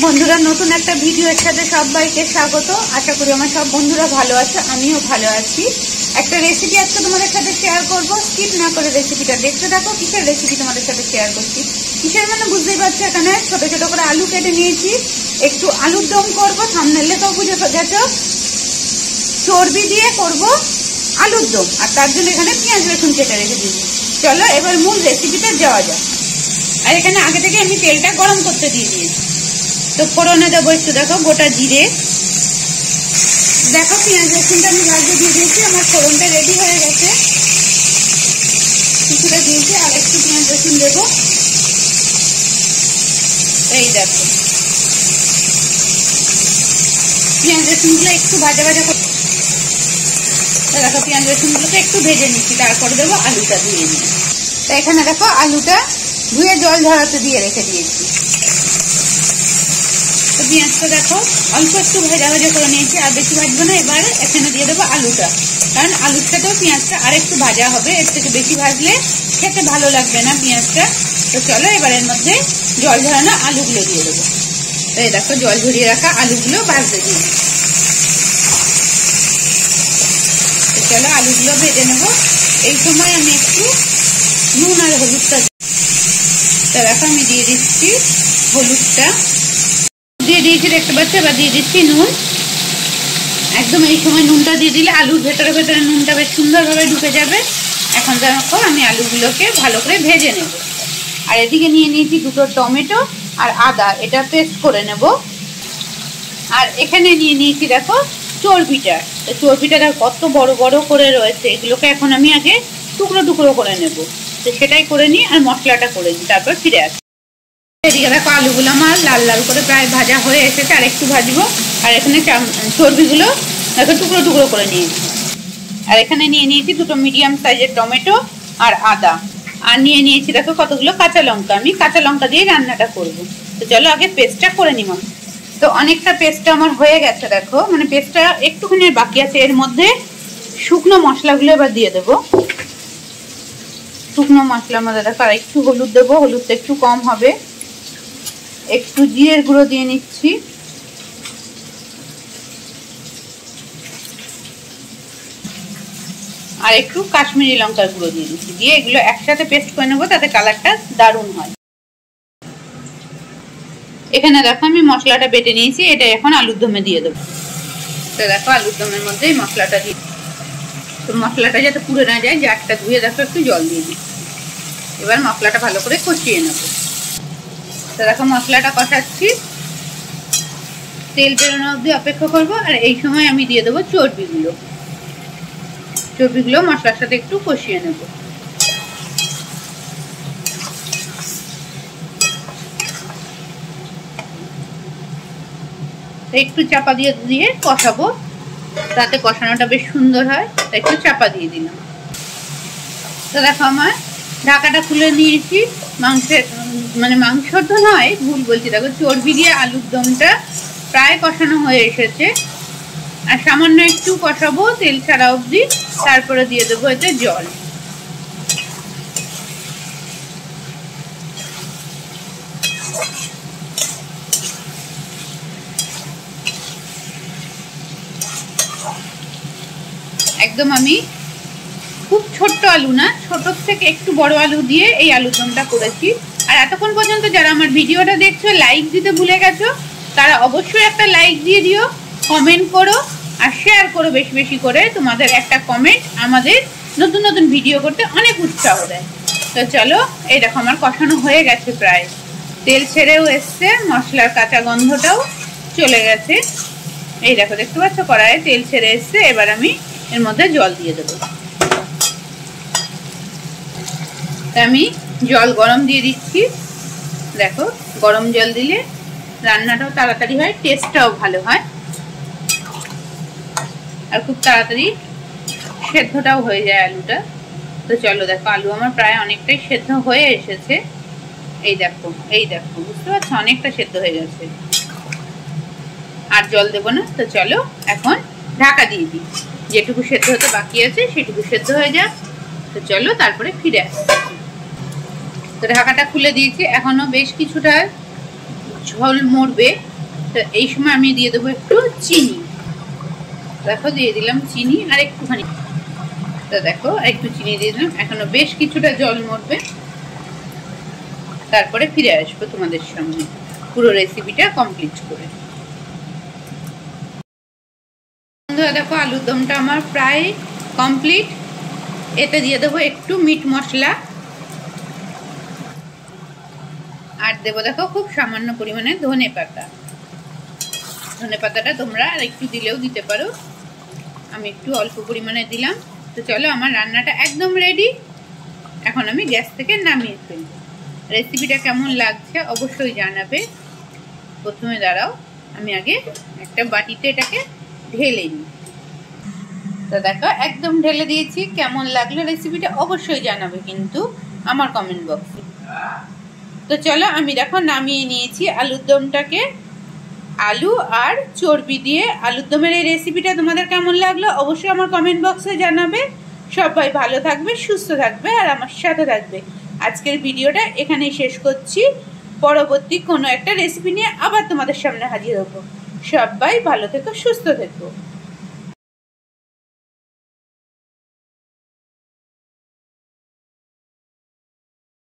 বন্ধুরা, নতুন একটা ভিডিওর সাথে সবাইকে স্বাগত। আশা করি আমার সব বন্ধুরা ভালো আছে, আমিও ভালো আছি। একটা রেসিপি আজকে তোমাদের সাথে শেয়ার করব। স্কিপ না করে রেসিপিটা দেখতে থাকো। কিসের রেসিপি তোমাদের সাথে শেয়ার করছি, কিসের মানে বুঝতেই পারছো। এখানে ছোট ছোট করে আলু কেটে নিয়েছি, একটু আলুর দম করবো। থাম্বনেলে তো বুঝে গেছো, চর্বি দিয়ে করব আলুর দম, আর তার জন্য এখানে পেঁয়াজ রসুন কেটে রেখে দিয়েছি। চলো এবার মূল রেসিপিতে যাওয়া যাক। আর এখানে আগে থেকে আমি তেলটা গরম করতে দিয়ে দিয়েছি। তো ফোড়নে দেবো একটু, দেখো গোটা জিরে, দেখো পেঁয়াজ রসুনটা আমি ভাজতে দিয়ে দিয়েছি। আমার ফোড়নটা রেডি হয়ে গেছে, কিছুটা দিয়েছি, আর একটু পেঁয়াজ রসুন দেবো। এই দেখো পেঁয়াজ রসুনগুলো একটু ভাজা ভাজা করে, দেখো পেঁয়াজ রসুনগুলোকে একটু ভেজে নিচ্ছি, তারপরে দেবো আলুটা ধুয়ে নিই। তো এখানে দেখো আলুটা ধুয়ে জল ঝরাতে দিয়ে রেখে দিয়েছি। তো পেঁয়াজটা দেখো অল্প একটু ভাজা ভাজা করে নিয়েছি, আর বেশি ভাজবো না। এবারে এখানে দিয়ে দেবো আলুটা, কারণ আলুর সাথেও পেঁয়াজটা আর একটু ভাজা হবে। এর থেকে বেশি ভাজলে খেতে ভালো লাগবে না পেঁয়াজটা। তো চলো এবার এর মধ্যে জল ঝরানো আলুগুলো দিয়ে দেবো। তো এই দেখো জল ঝরিয়ে রাখা আলুগুলো ভাজতে দিই। তো চলো আলুগুলো ভেজে নেবো। এই সময় আমি একটু নুন আর হলুদটা, তো দেখো আমি দিয়ে দিচ্ছি হলুদটা, দিয়ে দিয়েছি দেখতে পাচ্ছি। এবার দিয়ে দিচ্ছি নুন। একদম এই সময় নুনটা দিয়ে দিলে আলুর ভেতরে ভেতরে নুনটা বেশ সুন্দরভাবে ঢুকে যাবে। এখন দেখো আমি আলুগুলোকে ভালো করে ভেজে নেব। আর এদিকে নিয়ে নিয়েছি দুটো টমেটো আর আদা, এটা পেস্ট করে নেব। আর এখানে নিয়ে নিয়েছি দেখো চর্বিটা। তো চর্বিটা দেখো কত বড় বড় করে রয়েছে, এগুলোকে এখন আমি আগে টুকরো টুকরো করে নেব। তো সেটাই করে নিই, আর মশলাটা করে নিই, তারপর ফিরে আসি। এদিকে দেখো আলুগুলো আমার লাল লাল করে প্রায় ভাজা হয়ে এসেছে, আর একটু ভাজবো। আর এখানে চর্বিগুলো দেখো টুকরো টুকরো করে নিয়েছি। আর এখানে নিয়ে নিয়েছি দুটো মিডিয়াম সাইজের টমেটো আর আদা, আর নিয়ে নিয়েছি দেখো কতগুলো কাঁচা লঙ্কা। আমি কাঁচা লঙ্কা দিয়ে রান্নাটা করব। তো চলো আগে পেস্টটা করে নিব। তো অনেকটা পেস্টটা আমার হয়ে গেছে, দেখো মানে পেস্টটা একটুখানি বাকি আছে। এর মধ্যে শুকনো মশলাগুলো এবার দিয়ে দেবো। শুকনো মশলার মধ্যে দেখো আর একটু হলুদ দেবো, হলুদটা একটু কম হবে। একটু জিরের গুঁড়ো দিয়ে নিচ্ছি, আর একটু কাশ্মীরি লঙ্কার গুঁড়ো দিয়ে দিচ্ছি। দিয়ে এগুলো একসাথে পেস্ট করে নেবো, তাতে কালারটা দারুণ হয়। এখানে দেখো আমি মশলাটা বেটে নিয়েছি, এটা এখন আলুর দমে দিয়ে দেবো। তো দেখো আলুর দমের মধ্যেই মশলাটা দিই। তো মশলাটা যাতে পুড়ে না যায়, জারটা ধুয়ে দেখো একটু জল দিয়ে দিই। এবার মশলাটা ভালো করে কষিয়ে নেবো। তো দেখো মশলাটা কষাচ্ছি, তেল বেরোনো অবধি অপেক্ষা করবো। আর এই সময় আমি দিয়ে দেবো চর্বিগুলো। চর্বিগুলো মশলার সাথে একটু কষিয়ে নেব। একটু চাপা দিয়ে দিয়ে কষাবো, তাতে কষানোটা বেশ সুন্দর হয়। তাই একটু চাপা দিয়ে দিলাম। তো দেখো আমার ঢাকাটা খুলে নিয়েছি। মাংসের মানে মাংসর তো নয়, ভুল বলছি, দেখো চর্বি দিয়ে আলুর দমটা প্রায় কষানো হয়ে এসেছে। আর সামান্য একটু কষাবো তেল ছাড়া অবধি, তারপরে দিয়ে দেবো এতে জল। একদম আমি খুব ছোট্ট আলু না, ছোটোর থেকে একটু বড় আলু দিয়ে এই আলুর দমটা করেছি। আর এতক্ষণ পর্যন্ত যারা আমার ভিডিওটা দেখছো, লাইক দিতে ভুলে গেছো, তারা অবশ্যই একটা লাইক দিয়ে দিও, কমেন্ট করো আর শেয়ার করো বেশি বেশি করে। তোমাদের একটা কমেন্ট আমাদের নতুন নতুন ভিডিও করতে অনেক উৎসাহ দেয়। তো চলো এই দেখো আমার কষানো হয়ে গেছে, প্রায় তেল ছেড়েও এসছে, মশলার কাঁচা গন্ধটাও চলে গেছে। এই দেখো দেখতে পাচ্ছ কড়াইয়ে তেল ছেড়ে এসছে। এবার আমি এর মধ্যে জল দিয়ে দেবো। আমি জল গরম দিয়ে দিচ্ছি। দেখো গরম জল দিলে রান্নাটাও তাড়াতাড়ি হয়, টেস্টটাও ভালো হয়, আর খুব তাড়াতাড়ি সেদ্ধটাও হয়ে যায় আলুটা। তো চলো দেখো আলু আমার প্রায় অনেকটাই সেদ্ধ হয়ে এসেছে। এই দেখো বুঝতে পারছো অনেকটা সেদ্ধ হয়ে গেছে, আর জল দেবো না। তো চলো এখন ঢাকা দিয়ে দিই, যেটুকু সেদ্ধ হতে বাকি আছে সেটুকু সেদ্ধ হয়ে যাক। তো চলো তারপরে ফিরে আসি। তো ঢাকাটা খুলে দিয়েছি, এখনো বেশ কিছুটা ঝোল মরবে। তো এই সময় আমি দিয়ে দেবো একটু চিনি। দেখো দিয়ে দিলাম চিনি আর একটুখানি। তো দেখো একটু চিনি দিয়ে দিলাম, এখনো বেশ কিছুটা জল মরবে, তারপরে ফিরে আসবো তোমাদের সামনে পুরো রেসিপিটা কমপ্লিট করে। বন্ধুরা দেখো আলুর দমটা আমার প্রায় কমপ্লিট। এতে দিয়ে দেবো একটু মিট মশলা আর দেবো দেখো খুব সামান্য পরিমাণে ধনে পাতা। ধনে পাতাটা তোমরা আর একটু দিলেও দিতে পারো, আমি একটু অল্প পরিমাণে দিলাম। তো চলো আমার রান্নাটা একদম রেডি, এখন আমি গ্যাস থেকে নামিয়ে ফেলবো। রেসিপিটা কেমন লাগছে অবশ্যই জানাবে। প্রথমে দাঁড়াও আমি আগে একটা বাটিতে এটাকে ঢেলে নিই। তো দেখো একদম ঢেলে দিয়েছি, কেমন লাগলো রেসিপিটা অবশ্যই জানাবে কিন্তু আমার কমেন্ট বক্সে। তো চলো আমি দেখো নামিয়ে নিয়েছি আলুর দমটাকে। আলু আর চর্বি দিয়ে আলুর দমের এই রেসিপিটা তোমাদের কেমন লাগলো অবশ্যই আমার কমেন্ট বক্সে জানাবে। সবাই ভালো থাকবে, সুস্থ থাকবে আর আমার সাথে থাকবে। আজকের ভিডিওটা এখানেই শেষ করছি, পরবর্তী কোনো একটা রেসিপি নিয়ে আবার তোমাদের সামনে হাজির হবো। সবাই ভালো থেকো, সুস্থ থেকো।